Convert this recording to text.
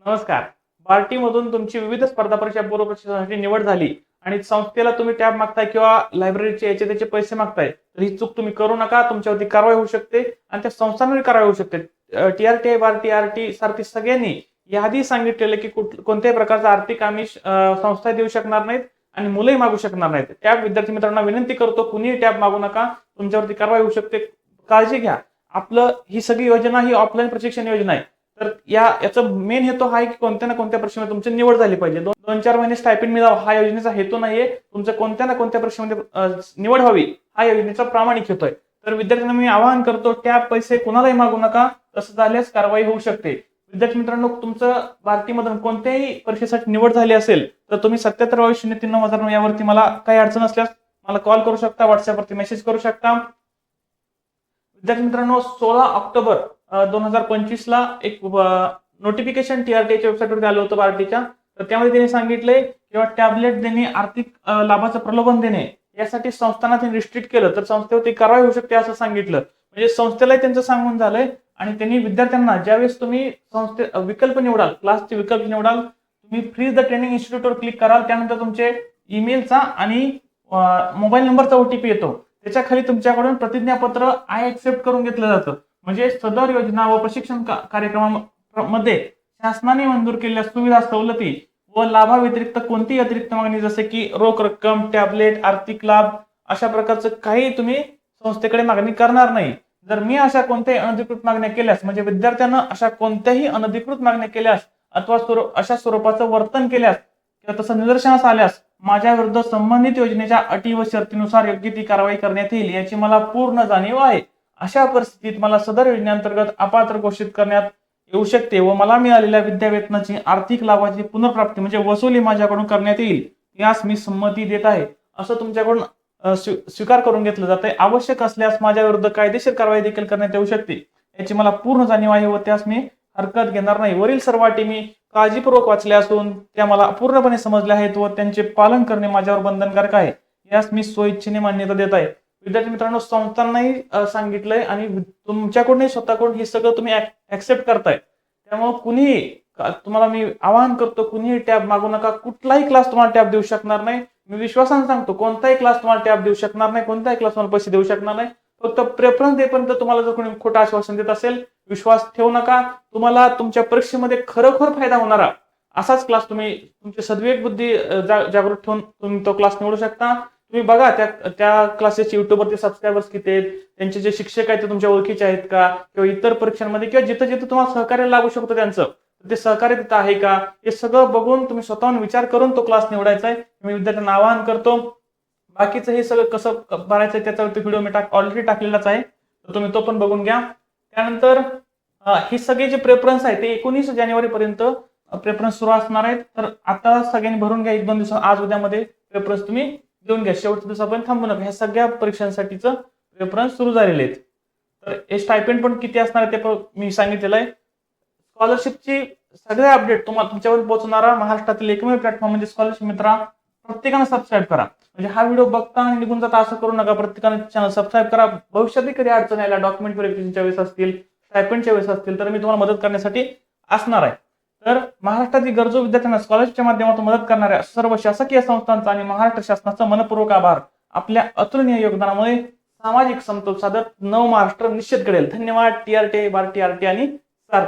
नमस्कार. बार्टी मधून तुमची विविध स्पर्धा परीक्षा पूर्व परीक्षेसाठी निवड झाली आणि संस्थेला तुम्ही टॅब मागताय किंवा लायब्ररीचे याचे त्याचे पैसे मागताय, तर ही चूक तुम्ही करू नका. तुमच्यावरती कारवाई होऊ शकते आणि त्या संस्थांवर कारवाई होऊ शकते. टीआरटी, बार्टी, आरटी सारखी सगळ्यांनी याआधी सांगितलेलं की कोणत्याही प्रकारचा आर्थिक आमिष संस्था देऊ शकणार नाहीत आणि मुलंही मागू शकणार नाहीत. टॅब विद्यार्थी मित्रांना विनंती करतो, कुणीही टॅब मागू नका. तुमच्यावरती कारवाई होऊ शकते. काळजी घ्या. ही सगळी योजना ही ऑफलाईन प्रशिक्षण योजना आहे. तर याचा मेन हेतू हा आहे की कोणत्या ना कोणत्या परीक्षेमध्ये तुमची निवड झाली पाहिजे. 2-4 महिने स्टायपेंड मिळावं हा योजनेचा हेतू नाहीये. तुमचं कोणत्या ना कोणत्या परीक्षेमध्ये निवड व्हावी हा योजनेचा प्रामाणिक हेतू आहे. तर विद्यार्थ्यांना मी आवाहन करतो, टॅब पैसे कुणालाही मागू नका. तसं झाल्यास कारवाई होऊ शकते. विद्यार्थी मित्रांनो, तुमचं बार्टीमधून कोणत्याही परीक्षेसाठी निवड झाली असेल तर तुम्ही 77 यावरती मला काही अडचण असल्यास मला कॉल करू शकता, व्हॉट्सअपवरती मेसेज करू शकता. विद्यार्थी मित्रांनो, 16 ऑक्टोबर 2025 ला एक नोटिफिकेशन टीआरटीच्या वेबसाईटवरती आलं होतं बार्टीच्या. तर त्यामध्ये त्यांनी सांगितलंय किंवा टॅबलेट देणे, आर्थिक लाभाचं प्रलोभन देणे यासाठी संस्थांना त्यांनी रिस्ट्रिक्ट केलं तर संस्थेवरती कारवाई होऊ शकते असं सांगितलं. म्हणजे संस्थेलाही त्यांचं सांगून झालंय आणि त्यांनी विद्यार्थ्यांना ज्यावेळेस तुम्ही विकल्प निवडाल, क्लासचे विकल्प निवडाल, तुम्ही फ्री द ट्रेनिंग इन्स्टिट्यूटवर क्लिक कराल, त्यानंतर तुमचे ईमेलचा आणि मोबाईल नंबरचा ओटीपी येतो. त्याच्या खाली तुमच्याकडून प्रतिज्ञापत्र आय एक्सेप्ट करून घेतलं जातं. म्हणजे सदर योजना व प्रशिक्षण कार्यक्रमामध्ये शासनाने मंजूर केलेल्या सुविधा, सवलती व लाभाव्यतिरिक्त कोणतीही अतिरिक्त मागणी जसे की रोख रक्कम, टॅबलेट, आर्थिक लाभ अशा प्रकारचं काही तुम्ही संस्थेकडे मागणी करणार नाही. जर मी अशा कोणत्याही अनधिकृत मागण्या केल्यास, म्हणजे विद्यार्थ्यांना अशा कोणत्याही अनधिकृत मागण्या केल्यास अथवा अशा स्वरूपाचं वर्तन केल्यास किंवा तसं निदर्शनास आल्यास माझ्या विरुद्ध संबंधित योजनेच्या अटी व शर्तीनुसार योग्य ती कारवाई करण्यात येईल याची मला पूर्ण जाणीव आहे. अशा परिस्थितीत मला सदर योजनेअंतर्गत अपात्र घोषित करण्यात येऊ शकते व मला मिळालेल्या विद्यावेतनाची आर्थिक लाभाची पुनर्प्राप्ती म्हणजे वसुली माझ्याकडून करण्यात येईल, यास मी संमती देत आहे असं तुमच्याकडून स्वीकार करून घेतलं जातंय. आवश्यक असल्यास माझ्या विरुद्ध कायदेशीर कारवाई देखील करण्यात येऊ शकते याची मला पूर्ण जाणीव आहे व त्यास मी हरकत घेणार नाही. वरील सर्व अटी मी काळजीपूर्वक वाचल्या असून त्या मला पूर्णपणे समजल्या आहेत व त्यांचे पालन करणे माझ्यावर बंधनकारक आहे, यास मी स्वइच्छेने मान्यता देत आहे. विद्यार्थी मित्रांनो, संस्थांनाही सांगितलंय आणि तुमच्याकडूनही स्वतःकडून हे सगळं तुम्ही ऍक्सेप्ट करताय. त्यामुळे कुणीही तुम्हाला मी आवाहन करतो, कुणीही टॅब मागू नका. कुठलाही क्लास तुम्हाला टॅब देऊ शकणार नाही. मी विश्वासाने सांगतो, कोणताही क्लास तुम्हाला टॅब देऊ शकणार नाही, कोणताही क्लास तुम्हाला पैसे देऊ शकणार नाही. फक्त प्रेफरन्स देपर्यंत तुम्हाला जर कोणी खोटं आश्वासन देत असेल, विश्वास ठेवू नका. तुम्हाला तुमच्या परीक्षेमध्ये खरोखर फायदा होणारा असाच क्लास तुम्ही तुमची सद्विवेक बुद्धी जागृत ठेवून तुम्ही तो क्लास निवडू शकता. तुम्ही बघा त्या क्लासेसचे युट्यूबवरती सबस्क्रायबर्स किती आहेत, त्यांचे जे शिक्षक आहेत ते तुमच्या ओळखीचे आहेत का, किंवा इतर परीक्षांमध्ये किंवा जिथं जिथं तुम्हाला सहकार्य लागू शकतो त्यांचं ते सहकार्य तिथं आहे का, हे सगळं बघून तुम्ही स्वतःहून विचार करून तो क्लास निवडायचा आहे. मी विद्यार्थ्यांना आवाहन करतो. बाकीचं हे सगळं कसं भरायचं त्याच्यावरती व्हिडिओ मी ऑलरेडी टाकलेलाच आहे, तर तुम्ही तो पण बघून घ्या. त्यानंतर हे सगळे जे प्रेफरन्स आहे ते 19 जानेवारी पर्यंत प्रेफरन्स सुरू असणार आहेत. तर आता सगळ्यांनी भरून घ्या. 1-2 दिवसात आज उद्यामध्ये प्रेफरन्स तुम्ही देऊन घ्या. शेवटच्या दिवसापर्यंत थांबू नका. ह्या सगळ्या परीक्षांसाठीचं प्रेफरन्स सुरू झालेले आहेत. तर हे स्टायपेंड पण किती असणार आहे ते मी सांगितलेलं आहे. स्कॉलरशिपची सगळे अपडेट तुम्हाला तुमच्यावर पोहोचणारा महाराष्ट्रातील एकमेव प्लॅटफॉर्म म्हणजे स्कॉलरशिप मित्रा. प्रत्येकाने सबस्क्राईब करा. म्हणजे हा व्हिडिओ बघता आणि निघून जाता असं करू नका. प्रत्येकाने चॅनल सबस्क्राईब करा. भविष्यातही कधी अडचण यायला, डॉक्युमेंट व्हेरिफिकेशनच्या वेळेस असतील, स्टायपेंडच्या वेळेस असतील, तर मी तुम्हाला मदत करण्यासाठी असणार आहे. तर महाराष्ट्रातील गरजू विद्यार्थ्यांना स्कॉलरशिपच्या माध्यमातून मदत करणाऱ्या सर्व शासकीय संस्थांचा आणि महाराष्ट्र शासनाचा मनपूर्वक आभार. आपल्या अतुलनीय योगदानामुळे सामाजिक समतोल साधत नव महाराष्ट्र निश्चित घडेल. धन्यवाद. टीआरटी, बार्टी, आरटी आणि